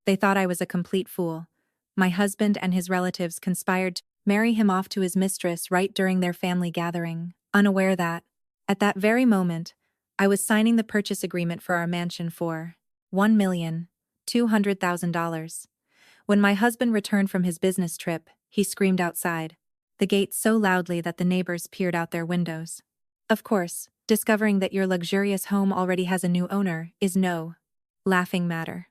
They thought I was a complete fool. My husband and his relatives conspired to marry him off to his mistress right during their family gathering, unaware that, at that very moment, I was signing the purchase agreement for our mansion for $1,200,000. When my husband returned from his business trip, he screamed outside the gate so loudly that the neighbors peered out their windows. Of course, discovering that your luxurious home already has a new owner is no laughing matter.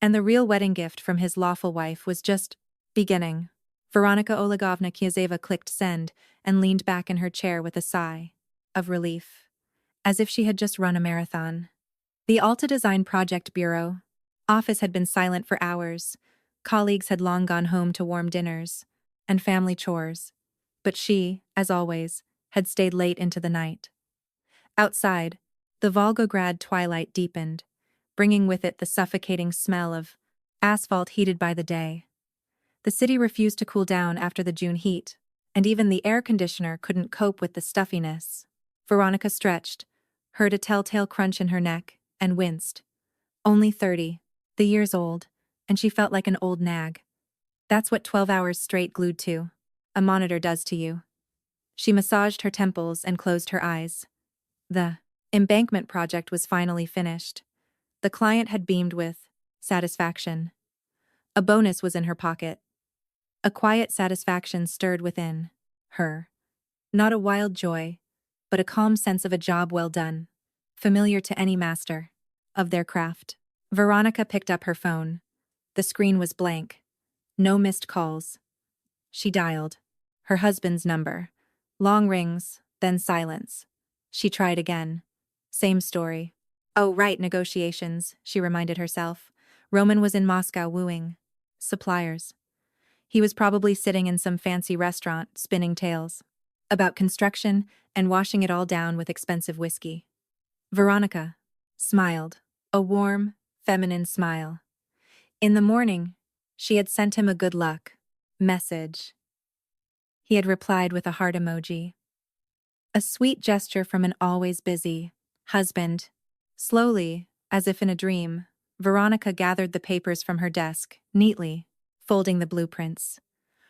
And the real wedding gift from his lawful wife was just beginning. Veronica Olegovna Knyazeva clicked send and leaned back in her chair with a sigh of relief, as if she had just run a marathon. The Alta Design Project Bureau office had been silent for hours. Colleagues had long gone home to warm dinners and family chores. But she, as always, had stayed late into the night. Outside, the Volgograd twilight deepened, bringing with it the suffocating smell of asphalt heated by the day. The city refused to cool down after the June heat, and even the air conditioner couldn't cope with the stuffiness. Veronica stretched, heard a telltale crunch in her neck, and winced. Only 30, the years old, and she felt like an old nag. That's what 12 hours straight glued to a monitor does to you. She massaged her temples and closed her eyes. The embankment project was finally finished. The client had beamed with satisfaction. A bonus was in her pocket. A quiet satisfaction stirred within her. Not a wild joy, but a calm sense of a job well done, familiar to any master of their craft. Veronica picked up her phone. The screen was blank. No missed calls. She dialed her husband's number. Long rings, then silence. She tried again. Same story. Oh, right, negotiations, she reminded herself. Roman was in Moscow wooing suppliers. He was probably sitting in some fancy restaurant, spinning tales about construction and washing it all down with expensive whiskey. Veronica smiled, a warm, feminine smile. In the morning, she had sent him a good luck message. He had replied with a heart emoji. A sweet gesture from an always busy husband. Slowly, as if in a dream, Veronica gathered the papers from her desk, neatly, folding the blueprints.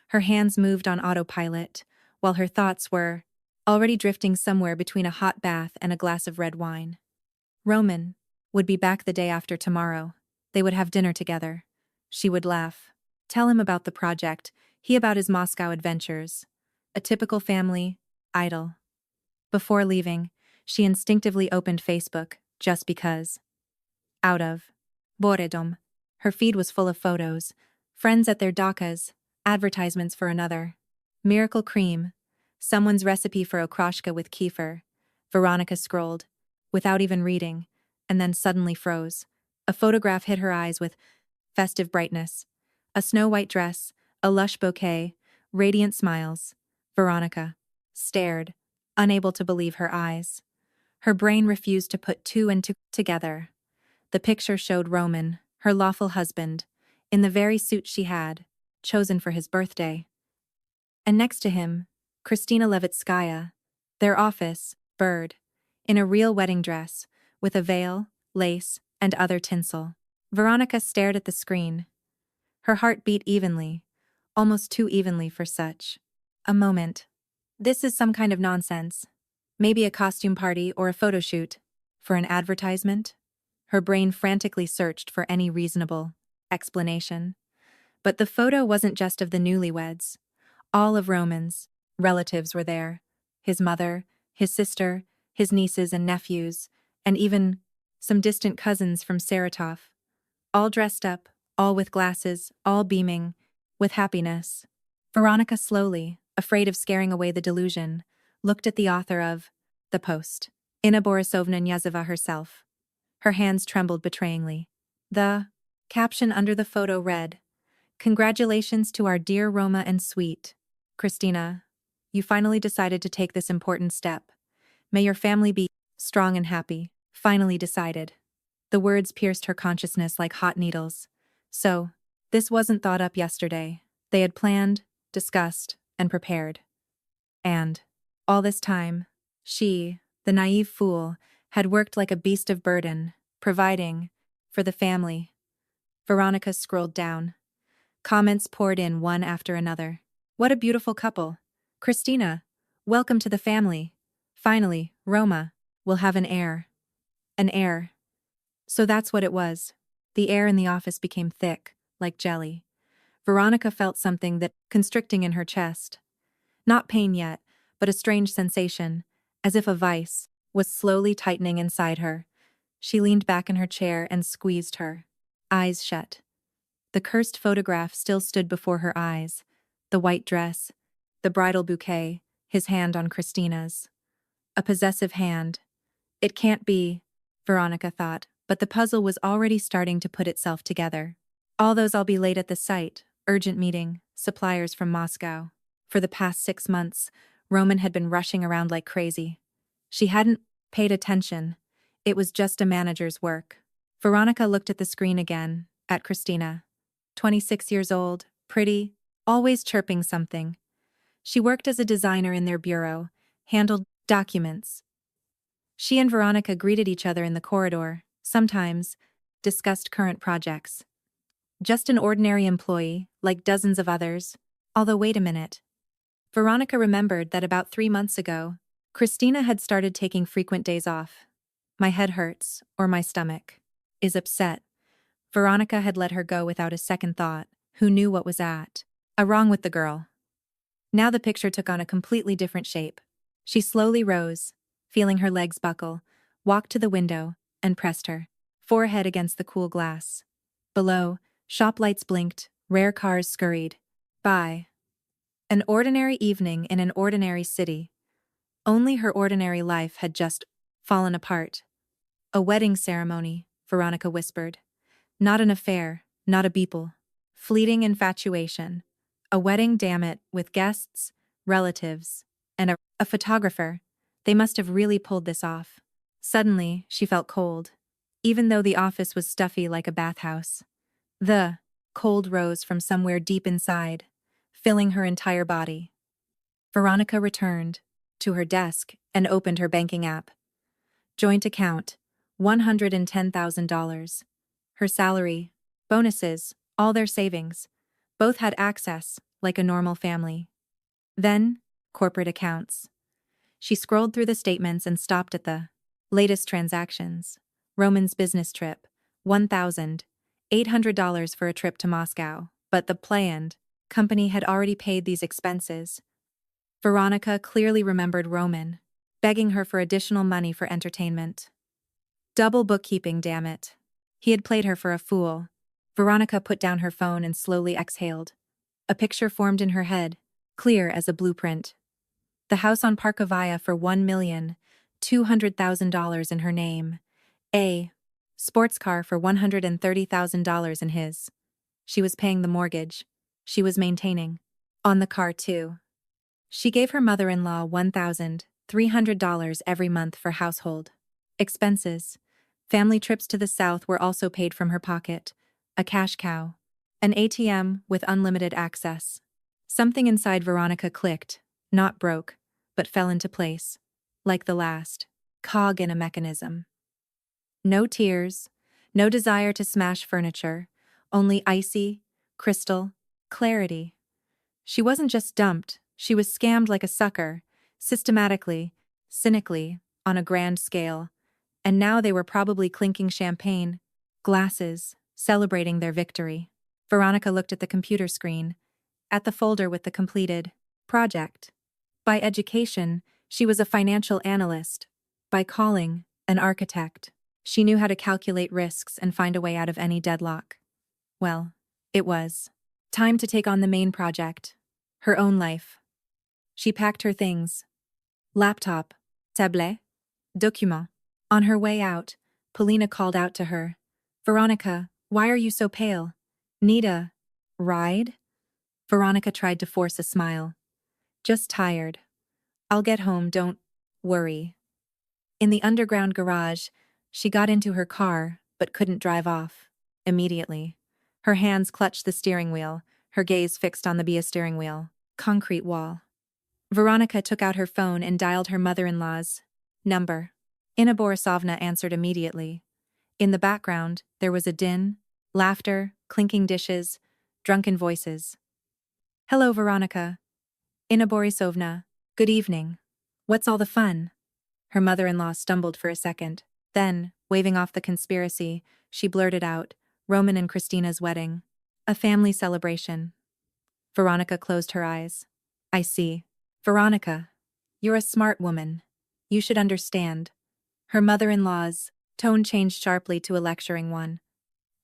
Her hands moved on autopilot, while her thoughts were already drifting somewhere between a hot bath and a glass of red wine. Roman would be back the day after tomorrow. They would have dinner together. She would laugh. Tell him about the project, he about his Moscow adventures. A typical family idyll. Before leaving, she instinctively opened Facebook, just because. Out of boredom. Her feed was full of photos, friends at their dakas, advertisements for another. Miracle cream, someone's recipe for okroshka with kefir. Veronica scrolled, without even reading, and then suddenly froze. A photograph hit her eyes with festive brightness. A snow-white dress, a lush bouquet, radiant smiles. Veronica stared, unable to believe her eyes. Her brain refused to put two and two together. The picture showed Roman, her lawful husband, in the very suit she had chosen for his birthday. And next to him, Kristina Levitskaya, their office, bird, in a real wedding dress, with a veil, lace, and other tinsel. Veronica stared at the screen. Her heart beat evenly, almost too evenly for such a moment. This is some kind of nonsense. Maybe a costume party or a photo shoot. For an advertisement? Her brain frantically searched for any reasonable explanation. But the photo wasn't just of the newlyweds. All of Roman's relatives were there. His mother, his sister, his nieces and nephews, and even some distant cousins from Saratov. All dressed up, all with glasses, all beaming with happiness. Veronica slowly, afraid of scaring away the delusion, looked at the author of the post, Inna Borisovna Knyazeva herself. Her hands trembled betrayingly. The caption under the photo read, "Congratulations to our dear Roma and sweet Kristina. You finally decided to take this important step. May your family be strong and happy." Finally decided. The words pierced her consciousness like hot needles. So, this wasn't thought up yesterday. They had planned, discussed, and prepared. And, all this time, she, the naive fool, had worked like a beast of burden, providing for the family. Veronica scrolled down. Comments poured in one after another. What a beautiful couple. Christina, welcome to the family. Finally, Roma, will have an heir. An heir. So that's what it was. The air in the office became thick, like jelly. Veronica felt something that constricting in her chest. Not pain yet, but a strange sensation, as if a vice was slowly tightening inside her. She leaned back in her chair and squeezed her eyes shut. The cursed photograph still stood before her eyes. The white dress, the bridal bouquet, his hand on Christina's. A possessive hand. It can't be, Veronica thought, but the puzzle was already starting to put itself together. All those I'll be late at the site, urgent meeting, suppliers from Moscow. For the past 6 months, Roman had been rushing around like crazy. She hadn't paid attention. It was just a manager's work. Veronica looked at the screen again, at Christina. 26 years old, pretty, always chirping something. She worked as a designer in their bureau, handled documents. She and Veronica greeted each other in the corridor, sometimes discussed current projects. Just an ordinary employee, like dozens of others. Although wait a minute. Veronica remembered that about 3 months ago, Christina had started taking frequent days off. My head hurts, or my stomach is upset. Veronica had let her go without a second thought. Who knew what was wrong with the girl? Now the picture took on a completely different shape. She slowly rose, feeling her legs buckle, walked to the window, and pressed her forehead against the cool glass. Below, shop lights blinked, rare cars scurried by. An ordinary evening in an ordinary city. Only her ordinary life had just fallen apart. A wedding ceremony, Veronica whispered. Not an affair, not a beeple. Fleeting infatuation. A wedding, damn it, with guests, relatives, and a photographer. They must have really pulled this off. Suddenly, she felt cold, even though the office was stuffy like a bathhouse. The cold rose from somewhere deep inside, filling her entire body. Veronica returned to her desk and opened her banking app. Joint account, $110,000. Her salary, bonuses, all their savings. Both had access, like a normal family. Then, corporate accounts. She scrolled through the statements and stopped at the latest transactions. Roman's business trip, $1,800 for a trip to Moscow, but the planned company had already paid these expenses. Veronica clearly remembered Roman, begging her for additional money for entertainment. Double bookkeeping, damn it. He had played her for a fool. Veronica put down her phone and slowly exhaled. A picture formed in her head, clear as a blueprint. The house on Parkovaya for $1,200,000 in her name. A sports car for $130,000 in his. She was paying the mortgage. She was maintaining. On the car, too. She gave her mother-in-law $1,300 every month for household expenses. Family trips to the south were also paid from her pocket. A cash cow. An ATM with unlimited access. Something inside Veronica clicked, not broke, but fell into place, like the last cog in a mechanism. No tears, no desire to smash furniture, only icy, crystal, clarity. She wasn't just dumped, she was scammed like a sucker, systematically, cynically, on a grand scale. And now they were probably clinking champagne, glasses, celebrating their victory. Veronica looked at the computer screen, at the folder with the completed project. By education, she was a financial analyst. By calling, an architect. She knew how to calculate risks and find a way out of any deadlock. Well, it was time to take on the main project, her own life. She packed her things. Laptop, tablet, document. On her way out, Polina called out to her. Veronica, why are you so pale? Need a ride? Veronica tried to force a smile. Just tired. I'll get home, don't worry. In the underground garage, she got into her car, but couldn't drive off. Immediately. Her hands clutched the steering wheel, her gaze fixed on the steering wheel. Concrete wall. Veronica took out her phone and dialed her mother-in-law's number. Inna Borisovna answered immediately. In the background, there was a Laughter, clinking dishes, drunken voices. Hello, Veronica. Inna Borisovna. Good evening. What's all the fun? Her mother-in-law stumbled for a second. Then, waving off the conspiracy, she blurted out, Roman and Christina's wedding. A family celebration. Veronica closed her eyes. I see. Veronica, you're a smart woman. You should understand. Her mother-in-law's tone changed sharply to a lecturing one.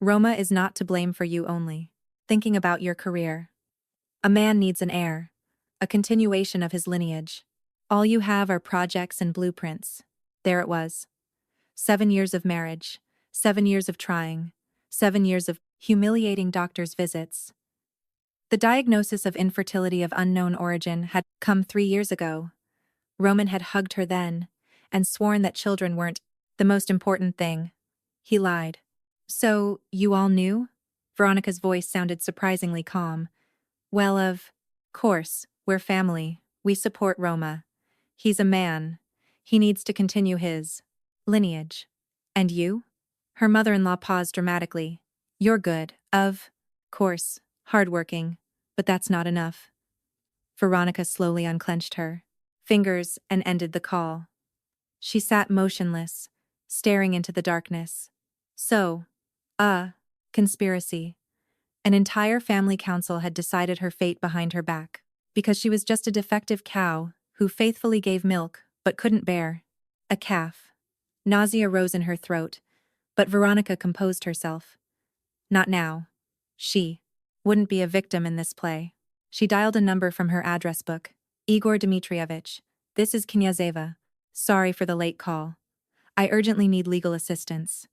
Roma is not to blame for you only. Thinking about your career. A man needs an heir. A continuation of his lineage. All you have are projects and blueprints. There it was. 7 years of marriage. 7 years of trying. 7 years of humiliating doctor's visits. The diagnosis of infertility of unknown origin had come 3 years ago. Roman had hugged her then, and sworn that children weren't the most important thing. He lied. So, you all knew? Veronica's voice sounded surprisingly calm. Well, of course, we're family. We support Roma. He's a man. He needs to continue his lineage. And you? Her mother-in-law paused dramatically. You're good, of course, hardworking, but that's not enough. Veronica slowly unclenched her fingers and ended the call. She sat motionless, staring into the darkness. So, conspiracy. An entire family council had decided her fate behind her back, because she was just a defective cow who faithfully gave milk but couldn't bear a calf. Nausea rose in her throat, but Veronica composed herself. Not now. She wouldn't be a victim in this play. She dialed a number from her address book. Igor Dmitrievich, this is Knyazeva. Sorry for the late call. I urgently need legal assistance.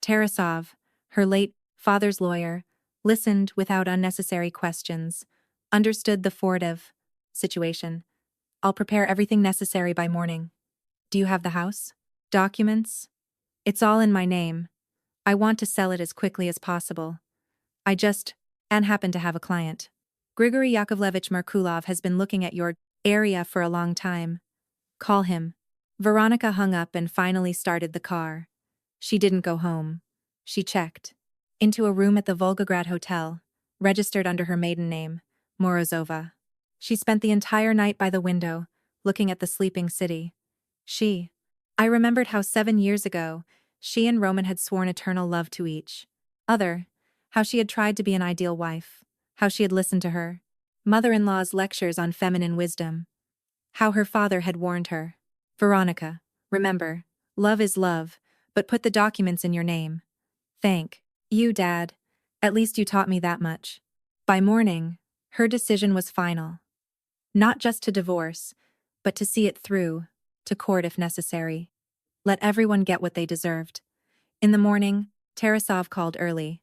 Tarasov, her late father's lawyer, listened without unnecessary questions, understood the formative situation. I'll prepare everything necessary by morning. Do you have the house? Documents? It's all in my name. I want to sell it as quickly as possible. I just happen to have a client. Grigory Yakovlevich Merkulov has been looking at your area for a long time. Call him. Veronica hung up and finally started the car. She didn't go home. She checked into a room at the Volgograd Hotel, registered under her maiden name, Morozova. She spent the entire night by the window, looking at the sleeping city. I remembered how 7 years ago, she and Roman had sworn eternal love to each other, how she had tried to be an ideal wife, how she had listened to her mother-in-law's lectures on feminine wisdom, how her father had warned her. Veronica, remember, love is love, but put the documents in your name. Thank you, Dad. At least you taught me that much. By morning, her decision was final. Not just to divorce, but to see it through, to court if necessary. Let everyone get what they deserved. In the morning, Tarasov called early.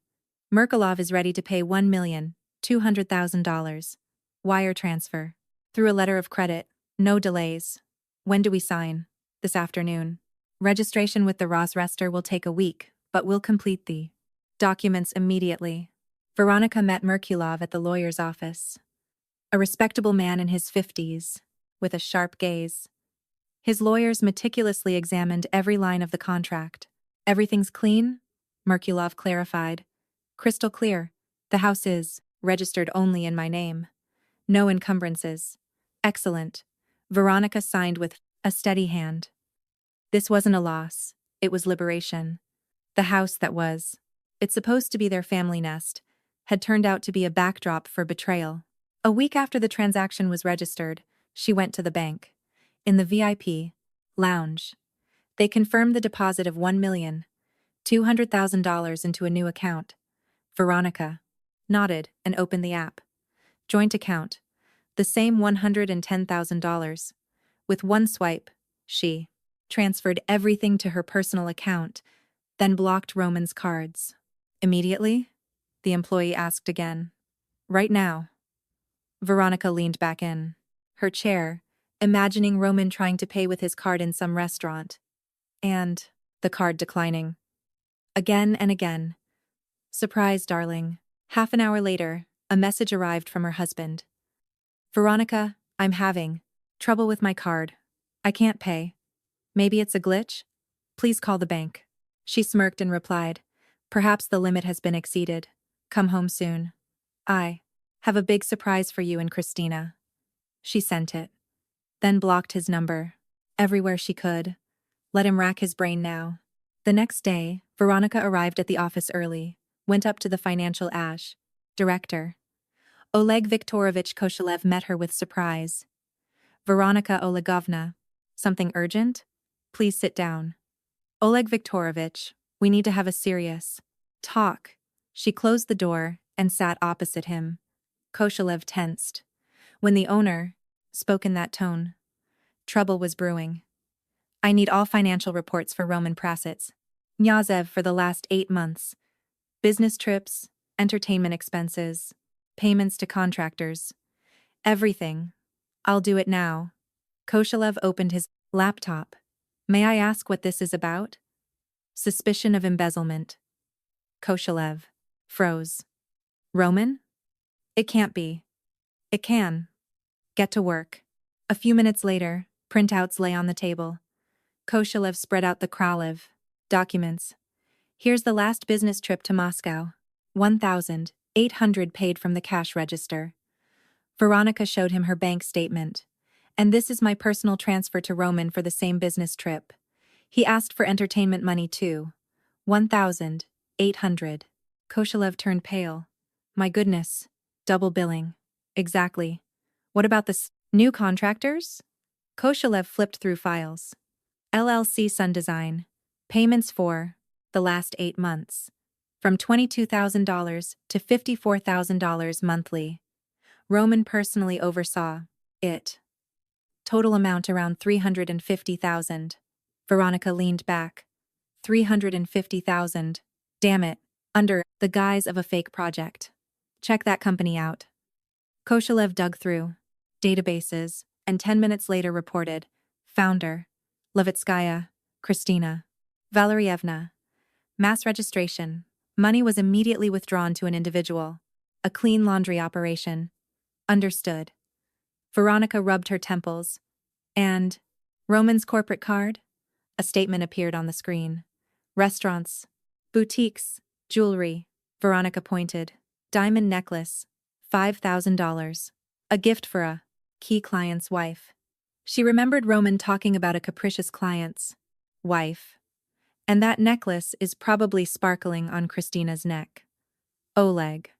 Merkulov is ready to pay $1,200,000. Wire transfer. Through a letter of credit. No delays. When do we sign? This afternoon. Registration with the Rosrester will take a week, but we'll complete the documents immediately. Veronica met Merkulov at the lawyer's office. A respectable man in his 50s, with a sharp gaze. His lawyers meticulously examined every line of the contract. Everything's clean? Merkulov clarified. Crystal clear. The house is registered only in my name. No encumbrances. Excellent. Veronica signed with a steady hand. This wasn't a loss. It was liberation. The house that was, it's supposed to be their family nest, had turned out to be a backdrop for betrayal. A week after the transaction was registered, she went to the bank. In the VIP lounge, they confirmed the deposit of $1,200,000 into a new account. Veronica nodded and opened the app. Joint account. The same $110,000. With one swipe, she transferred everything to her personal account, then blocked Roman's cards. Immediately? The employee asked again. Right now. Veronica leaned back in her chair, imagining Roman trying to pay with his card in some restaurant. And the card declining. Again and again. Surprise, darling. Half an hour later, a message arrived from her husband. Veronica, I'm having trouble with my card. I can't pay. Maybe it's a glitch? Please call the bank. She smirked and replied, Perhaps the limit has been exceeded. Come home soon. I have a big surprise for you and Christina. She sent it. Then blocked his number. Everywhere she could. Let him rack his brain now. The next day, Veronica arrived at the office early, went up to the financial director. Oleg Viktorovich Koshelev met her with surprise. Veronica Olegovna. Something urgent? Please sit down. Oleg Viktorovich, we need to have a serious talk. She closed the door and sat opposite him. Koshelev tensed. When the owner spoke in that tone, trouble was brewing. I need all financial reports for Roman Prasits. Knyazhev for the last 8 months. Business trips, entertainment expenses, payments to contractors. Everything. I'll do it now. Koshelev opened his laptop. May I ask what this is about? Suspicion of embezzlement. Koshelev froze. Roman? It can't be. It can. Get to work. A few minutes later, printouts lay on the table. Koshelev spread out the Kralev documents. Here's the last business trip to Moscow. 1,800 paid from the cash register. Veronica showed him her bank statement. And this is my personal transfer to Roman for the same business trip. He asked for entertainment money too. 1,800. Koshelev turned pale. My goodness. Double billing. Exactly. What about the new contractors? Koshelev flipped through files. LLC Sun Design. Payments for the last 8 months. From $22,000 to $54,000 monthly. Roman personally oversaw it. Total amount around $350,000. Veronica leaned back. $350,000. Damn it. Under the guise of a fake project. Check that company out. Koshelev dug through databases and 10 minutes later reported, founder, Levitskaya, Christina, Valerievna. Mass registration. Money was immediately withdrawn to an individual. A clean laundry operation. Understood. Veronica rubbed her temples. And Roman's corporate card? A statement appeared on the screen. Restaurants, boutiques, jewelry. Veronica pointed. Diamond necklace. $5,000. A gift for a key client's wife. She remembered Roman talking about a capricious client's wife. And that necklace is probably sparkling on Christina's neck. Oleg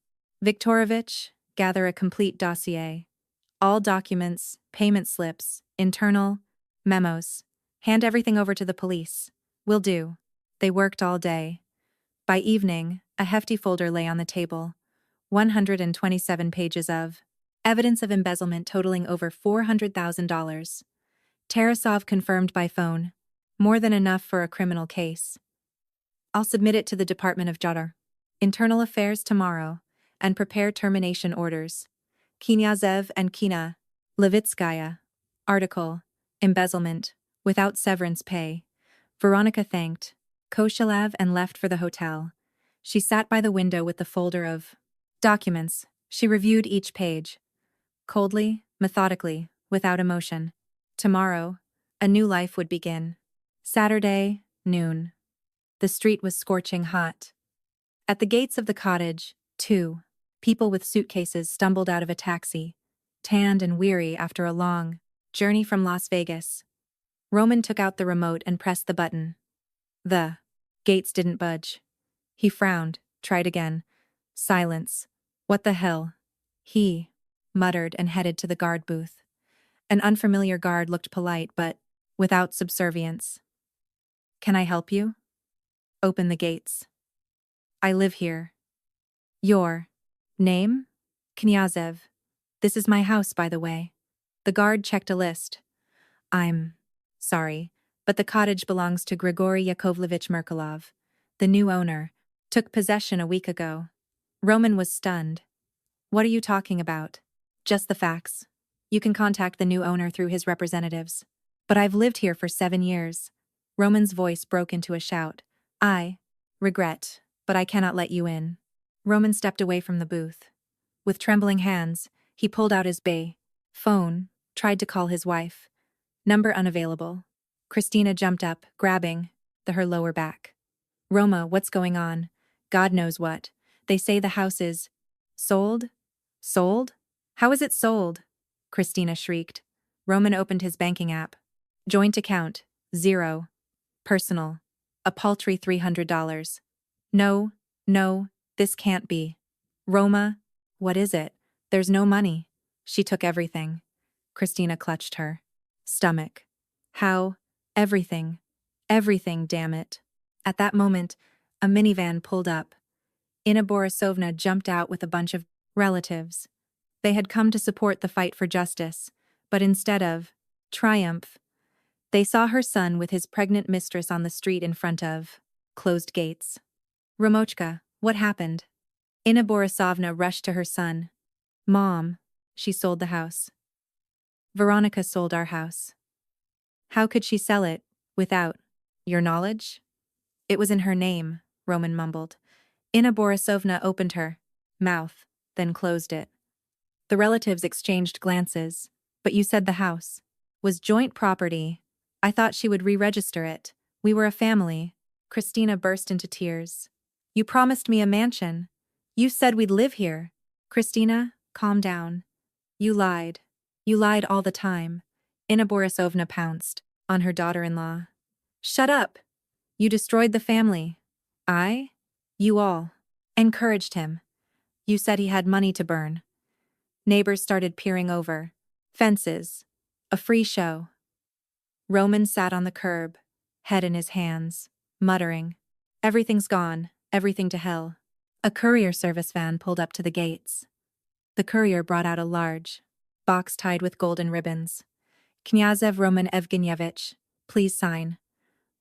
Viktorovich, gather a complete dossier. All documents, payment slips, internal memos. Hand everything over to the police. Will do. They worked all day. By evening, a hefty folder lay on the table. 127 pages of evidence of embezzlement totaling over $400,000. Tarasov confirmed by phone. More than enough for a criminal case. I'll submit it to the Department of Internal Affairs tomorrow and prepare termination orders. Knyazhev and Kina Levitskaya. Article. Embezzlement. Without severance pay. Veronica thanked Koshelev and left for the hotel. She sat by the window with the folder of documents. She reviewed each page. Coldly, methodically, without emotion. Tomorrow, a new life would begin. Saturday, noon. The street was scorching hot. At the gates of the cottage, 2 people with suitcases stumbled out of a taxi, tanned and weary after a long journey from Las Vegas. Roman took out the remote and pressed the button. The gates didn't budge. He frowned, tried again. Silence. What the hell? He muttered and headed to the guard booth. An unfamiliar guard looked polite but without subservience. Can I help you? Open the gates. I live here. Your name? Knyazhev. This is my house, by the way. The guard checked a list. I'm sorry, but the cottage belongs to Grigory Yakovlevich Merkalov. The new owner took possession a week ago. Roman was stunned. What are you talking about? Just the facts. You can contact the new owner through his representatives. But I've lived here for 7 years. Roman's voice broke into a shout. I regret, but I cannot let you in. Roman stepped away from the booth. With trembling hands, he pulled out his phone, tried to call his wife. Number unavailable. Christina jumped up, grabbing her lower back. Roma, what's going on? God knows what. They say the house is sold? Sold? How is it sold? Christina shrieked. Roman opened his banking app. Joint account, 0. Personal. A paltry $300. No, no, this can't be. Roma, what is it? There's no money. She took everything. Christina clutched her stomach. How? Everything. Everything, damn it. At that moment, a minivan pulled up. Inna Borisovna jumped out with a bunch of relatives. They had come to support the fight for justice, but instead of triumph, they saw her son with his pregnant mistress on the street in front of closed gates. Ramochka, what happened? Inna Borisovna rushed to her son. Mom, she sold the house. Veronica sold our house. How could she sell it, without your knowledge? It was in her name, Roman mumbled. Inna Borisovna opened her mouth, then closed it. The relatives exchanged glances. But you said the house was joint property. I thought she would re-register it. We were a family. Christina burst into tears. You promised me a mansion. You said we'd live here. Christina, calm down. You lied. You lied all the time. Inna Borisovna pounced on her daughter-in-law. Shut up. You destroyed the family. I? You all. Encouraged him. You said he had money to burn. Neighbors started peering over. Fences. A free show. Roman sat on the curb, head in his hands, muttering. Everything's gone, everything to hell. A courier service van pulled up to the gates. The courier brought out a large box tied with golden ribbons. Knyazev Roman Evgenyevich, please sign.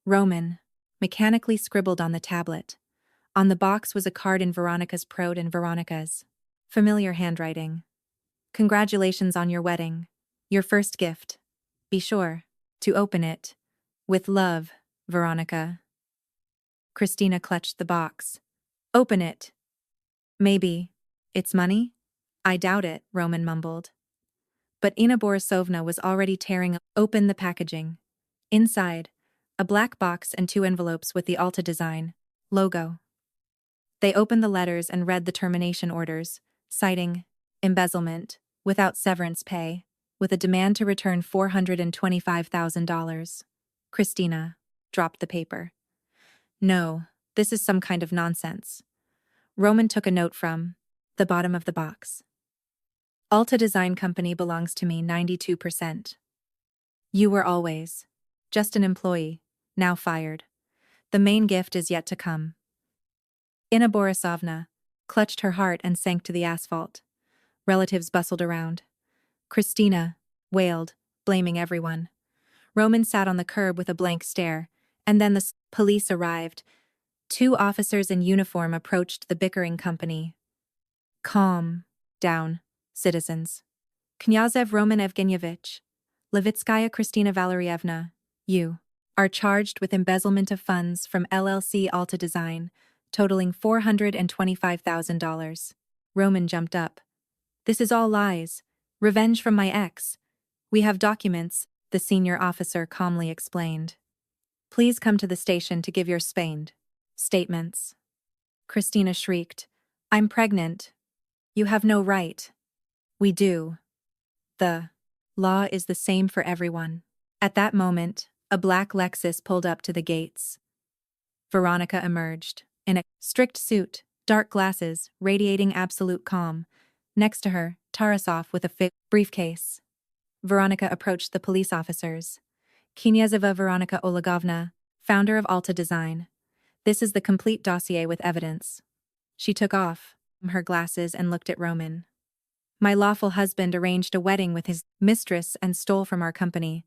Roman mechanically scribbled on the tablet. On the box was a card in Veronica's prode and Veronica's familiar handwriting. Congratulations on your wedding. Your first gift. Be sure to open it. With love, Veronica. Christina clutched the box. Open it. Maybe. It's money? I doubt it, Roman mumbled. But Inna Borisovna was already tearing open the packaging. Inside, a black box and 2 envelopes with the Alta design logo. They opened the letters and read the termination orders, citing embezzlement, without severance pay, with a demand to return $425,000. Christina dropped the paper. No, this is some kind of nonsense. Roman took a note from the bottom of the box. Alta Design Company belongs to me 92%. You were always just an employee, now fired. The main gift is yet to come. Inna Borisovna clutched her heart and sank to the asphalt. Relatives bustled around. Christina wailed, blaming everyone. Roman sat on the curb with a blank stare, and then the police arrived. 2 officers in uniform approached the bickering company. Calm down, citizens. Knyazev Roman Evgenyevich, Levitskaya Kristina Valerievna, you are charged with embezzlement of funds from LLC Alta Design, totaling $425,000. Roman jumped up. This is all lies. Revenge from my ex. We have documents, the senior officer calmly explained. Please come to the station to give your statements. Christina shrieked. I'm pregnant. You have no right. We do. The law is the same for everyone. At that moment, a black Lexus pulled up to the gates. Veronica emerged, in a strict suit, dark glasses, radiating absolute calm. Next to her, Tarasov with a briefcase. Veronica approached the police officers. Knyazeva Veronica Olegovna, founder of Alta Design. This is the complete dossier with evidence. She took off her glasses and looked at Roman. My lawful husband arranged a wedding with his mistress and stole from our company.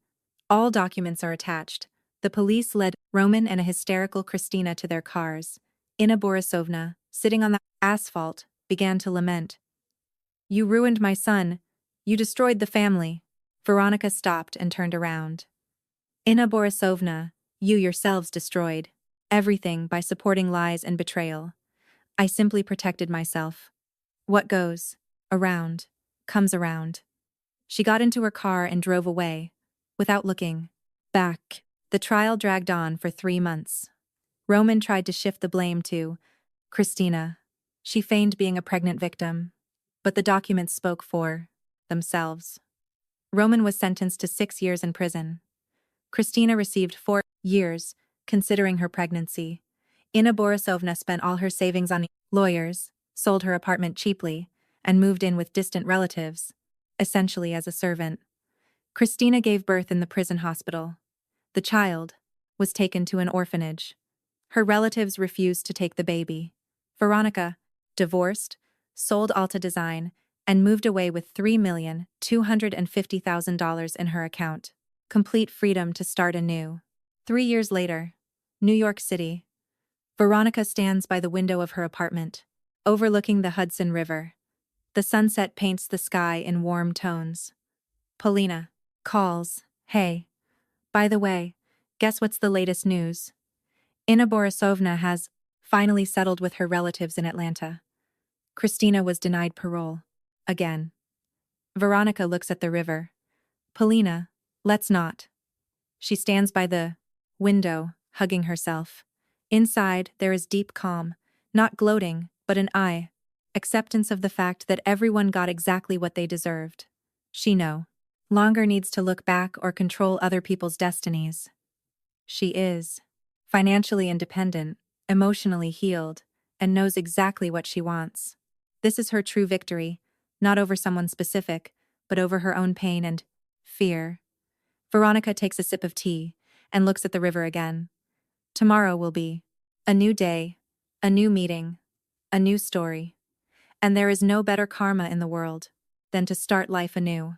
All documents are attached. The police led Roman and a hysterical Christina to their cars. Inna Borisovna, sitting on the asphalt, began to lament. You ruined my son. You destroyed the family. Veronica stopped and turned around. Inna Borisovna, you yourselves destroyed everything by supporting lies and betrayal. I simply protected myself. What goes around comes around. She got into her car and drove away, without looking back. The trial dragged on for 3 months. Roman tried to shift the blame to Christina. She feigned being a pregnant victim, but the documents spoke for themselves. Roman was sentenced to 6 years in prison. Christina received 4 years, considering her pregnancy. Inna Borisovna spent all her savings on lawyers, sold her apartment cheaply, and moved in with distant relatives, essentially as a servant. Christina gave birth in the prison hospital. The child was taken to an orphanage. Her relatives refused to take the baby. Veronica, divorced, sold Alta Design, and moved away with $3,250,000 in her account. Complete freedom to start anew. 3 years later, New York City. Veronica stands by the window of her apartment, overlooking the Hudson River. The sunset paints the sky in warm tones. Polina calls, "Hey, by the way, guess what's the latest news? Inna Borisovna has finally settled with her relatives in Atlanta. Christina was denied parole. Again." Veronica looks at the river. "Polina, let's not." She stands by the window, hugging herself. Inside, there is deep calm, not gloating, but an acceptance of the fact that everyone got exactly what they deserved. She no longer needs to look back or control other people's destinies. She is financially independent, emotionally healed, and knows exactly what she wants. This is her true victory, not over someone specific, but over her own pain and fear. Veronica takes a sip of tea and looks at the river again. Tomorrow will be a new day, a new meeting, a new story. And there is no better karma in the world than to start life anew.